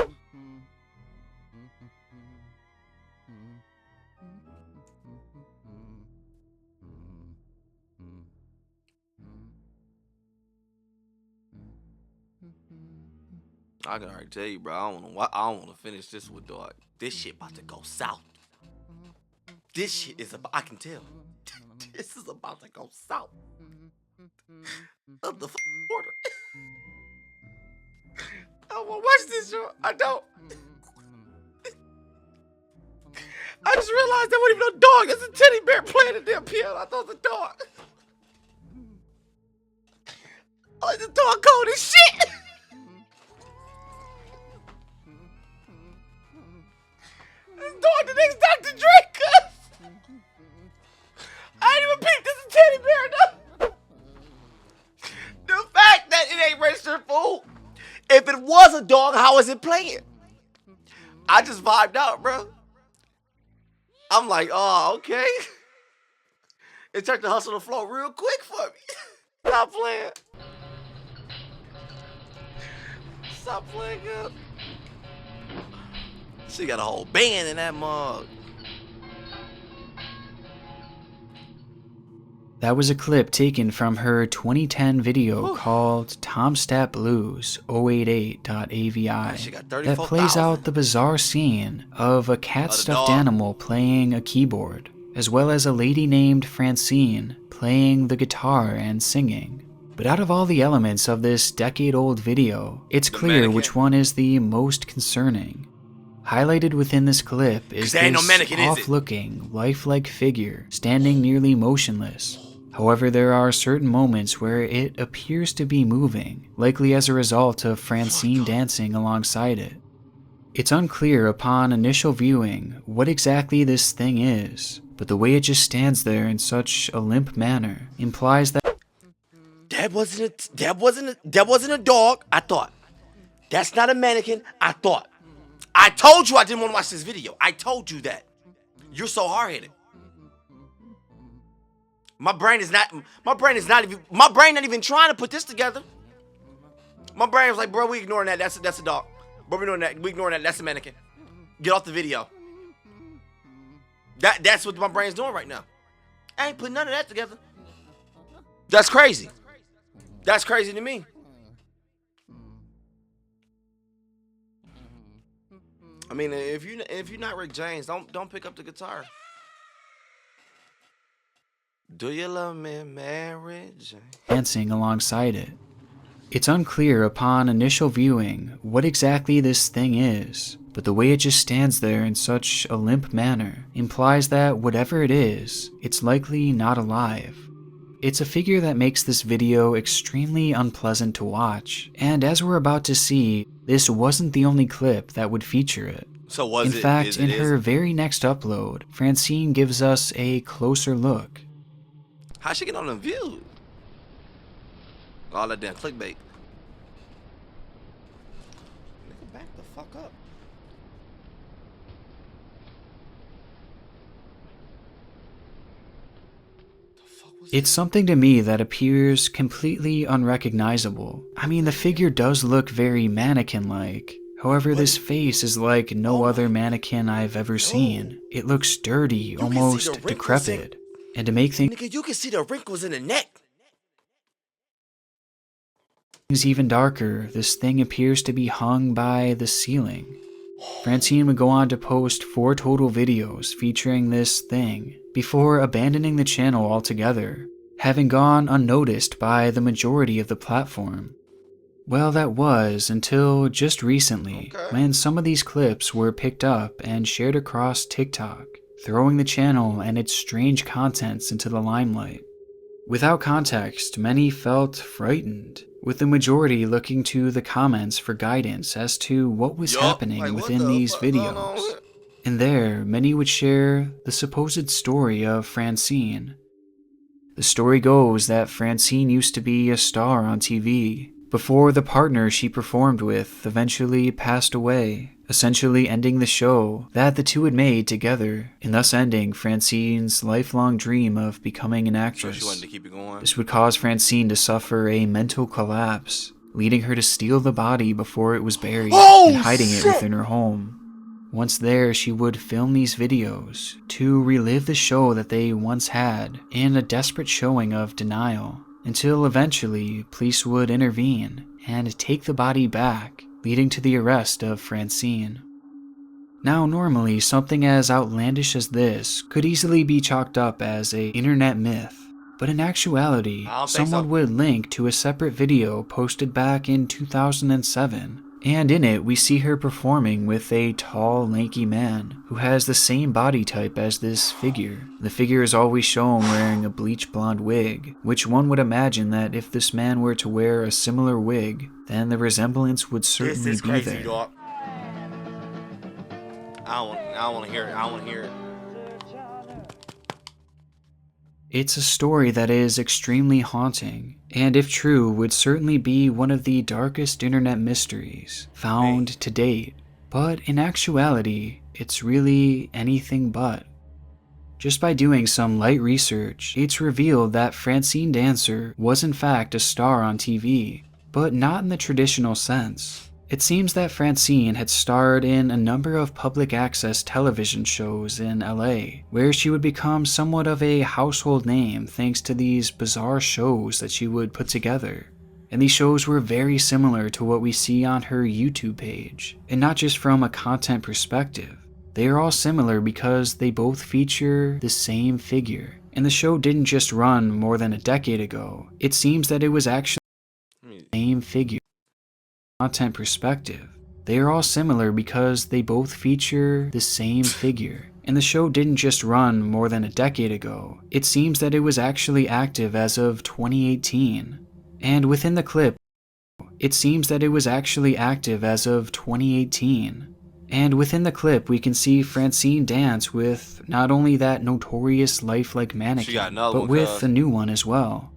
I can already tell you, bro. I don't want to finish this with dog. This shit about to go south. This shit is about. I can tell. This is about to go south. Of the border. I want to watch this show. I don't. I just realized that wasn't even no dog. It's a teddy bear playing the damn piano. I thought it was a dog. I like the dog cold as shit. This dog the next Dr. Dre. I ain't even peeped this is a teddy bear, no. The fact that it ain't registered food. If it was a dog, how is it playing? I just vibed out, bro. I'm like, oh, okay. It started to hustle the flow real quick for me. Stop playing. Stop playing up. She got a whole band in that mug. That was a clip taken from her 2010 video called Tomstat Blues 088.avi that plays out the bizarre scene of a cat-stuffed animal playing a keyboard, as well as a lady named Francine playing the guitar and singing. But out of all the elements of this decade-old video, it's clear which one is the most concerning. Highlighted within this clip is this off-looking, lifelike figure standing nearly motionless. However, there are certain moments where it appears to be moving, likely as a result of Francine dancing alongside it. It's unclear upon initial viewing what exactly this thing is, but the way it just stands there in such a limp manner implies that that wasn't a dog, I thought. That's not a mannequin, I thought. I told you I didn't want to watch this video. I told you that. You're so hard-headed. My brain not even trying to put this together. My brain was like, bro, we ignoring that. That's a dog. Bro, we ignoring that. That's a mannequin. Get off the video. That's what my brain's doing right now. I ain't putting none of that together. That's crazy. That's crazy to me. I mean, if you're not Rick James, don't pick up the guitar. Do you love me, Mary Jane? Dancing alongside it. It's unclear upon initial viewing what exactly this thing is, but the way it just stands there in such a limp manner implies that whatever it is, it's likely not alive. It's a figure that makes this video extremely unpleasant to watch, and as we're about to see, this wasn't the only clip that would feature it. So was it? In fact, in her very next upload, Francine gives us a closer look. How'd she get on the view? All that damn clickbait. Nigga, back the fuck up. It's something to me that appears completely unrecognizable. I mean, the figure does look very mannequin-like. However, this face is like no other mannequin I've ever seen. It looks dirty, almost decrepit. And to make things nigga, you can see the wrinkles in the neck. Even darker, this thing appears to be hung by the ceiling. Francine would go on to post 4 total videos featuring this thing before abandoning the channel altogether, having gone unnoticed by the majority of the platform. Well, that was until just recently, when some of these clips were picked up and shared across TikTok, throwing the channel and its strange contents into the limelight. Without context, many felt frightened, with the majority looking to the comments for guidance as to what was happening within these videos. And there, many would share the supposed story of Francine. The story goes that Francine used to be a star on TV, before the partner she performed with eventually passed away, essentially ending the show that the two had made together, and thus ending Francine's lifelong dream of becoming an actress. So she wanted to keep it going. This would cause Francine to suffer a mental collapse, leading her to steal the body before it was buried and hiding it within her home. Once there, she would film these videos to relive the show that they once had in a desperate showing of denial, until eventually police would intervene and take the body back, leading to the arrest of Francine. Now, normally, something as outlandish as this could easily be chalked up as an internet myth, but in actuality, someone would link to a separate video posted back in 2007, and in it we see her performing with a tall, lanky man who has the same body type as this figure. The figure is always shown wearing a bleach blonde wig, which one would imagine that if this man were to wear a similar wig, then the resemblance would certainly be there. Dog. I don't want to hear it. I don't want to hear it. It's a story that is extremely haunting, and if true, would certainly be one of the darkest internet mysteries found to date. But in actuality, it's really anything but. Just by doing some light research, it's revealed that Francine Dancer was in fact a star on TV, but not in the traditional sense. It seems that Francine had starred in a number of public access television shows in LA, where she would become somewhat of a household name thanks to these bizarre shows that she would put together. And these shows were very similar to what we see on her YouTube page, and not just from a content perspective. They are all similar because they both feature the same figure, And the show didn't just run more than a decade ago. It seems that it was actually the same figure. Content perspective, they are all similar because they both feature the same figure. And the show didn't just run more than a decade ago. It seems that it was actually active as of 2018. And within the clip, it seems that it was actually active as of 2018. And within the clip, we can see Francine dance with not only that notorious lifelike mannequin, but with a new one as well.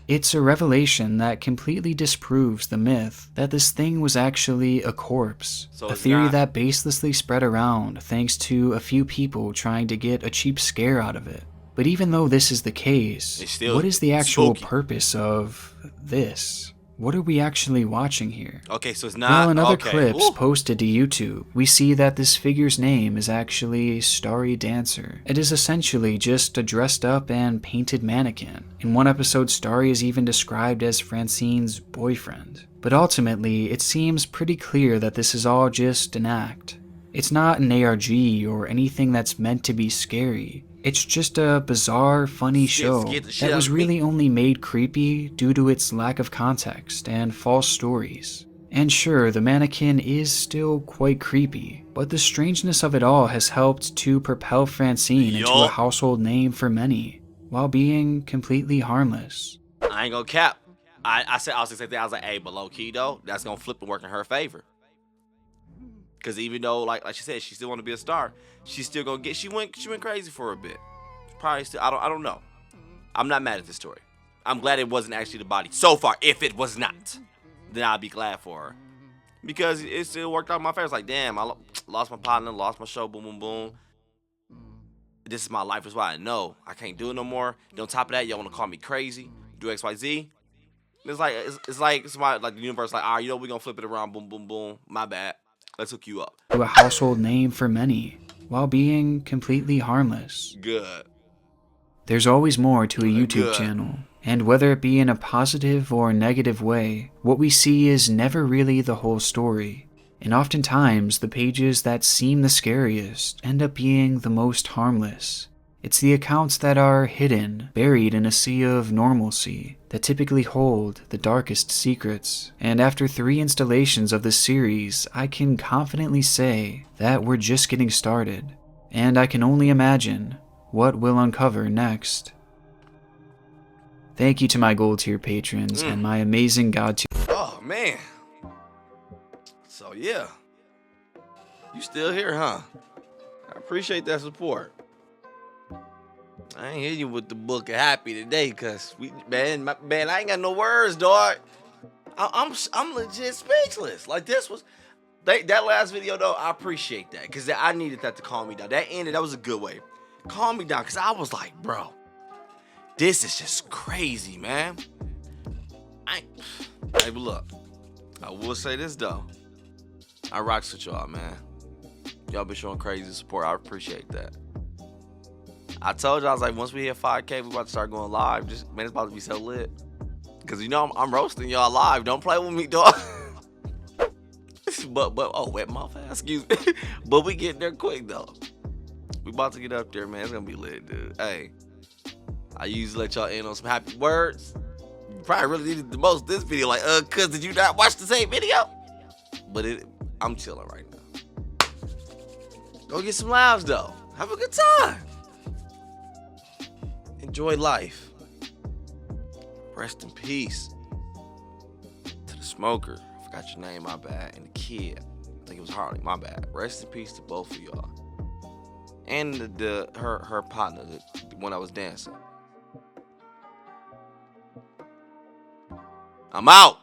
It's a revelation that completely disproves the myth that this thing was actually a corpse, a theory that baselessly spread around thanks to a few people trying to get a cheap scare out of it. But even though this is the case, what is the actual purpose of this? What are we actually watching here? Okay, so it's not... Well, in other clips posted to YouTube, we see that this figure's name is actually Starry Dancer. It is essentially just a dressed up and painted mannequin. In one episode, Starry is even described as Francine's boyfriend. But ultimately, it seems pretty clear that this is all just an act. It's not an ARG or anything that's meant to be scary. It's just a bizarre, funny show that was really only made creepy due to its lack of context and false stories. And sure, the mannequin is still quite creepy, but the strangeness of it all has helped to propel Francine into a household name for many, while being completely harmless. I ain't gonna cap. I was like, hey, but low key though, that's gonna flip and work in her favor. Cause even though, like she said, she still want to be a star, she's still gonna get. She went crazy for a bit. Probably still. I don't know. I'm not mad at this story. I'm glad it wasn't actually the body so far. If it was not, then I'd be glad for her, because it still worked out in my favor. It's like, damn, I lost my partner, lost my show, boom, boom, boom. This is my life. Is why I know I can't do it no more. And on top of that, y'all want to call me crazy, do X, Y, Z. It's like somebody, like the universe, like, all right, we're gonna flip it around, boom, boom, boom. My bad. Let's hook you up. To a household name for many, while being completely harmless. Good. There's always more to a YouTube channel, and whether it be in a positive or negative way, what we see is never really the whole story. And oftentimes, the pages that seem the scariest end up being the most harmless. It's the accounts that are hidden, buried in a sea of normalcy, that typically hold the darkest secrets. And after 3 installations of this series, I can confidently say that we're just getting started. And I can only imagine what we'll uncover next. Thank you to my gold tier patrons and my amazing god tier. Oh man. So yeah. You still here, huh? I appreciate that support. I ain't hitting you with the book of happy today, cause man, I ain't got no words, dog. I'm legit speechless. Like this was that last video though. I appreciate that, cause I needed that to calm me down. That was a good way, calm me down, cause I was like, bro, this is just crazy, man. Hey, but look, I will say this though. I rocks with y'all, man. Y'all been showing crazy support. I appreciate that. I told you, I was like, once we hit 5K, we about to start going live. Man, it's about to be so lit. Cause you know I'm roasting y'all live. Don't play with me, dog. but oh, wet mouth ass, excuse me. But we getting there quick though. We about to get up there, man. It's gonna be lit, dude. Hey, I usually let y'all in on some happy words. You probably really needed the most this video. Like, cuz did you not watch the same video? But I'm chilling right now. Go get some laughs though. Have a good time. Enjoy life. Rest in peace to the smoker. I forgot your name, my bad. And the kid. I think it was Harley, my bad. Rest in peace to both of y'all. And her partner, the one I was dancing. I'm out.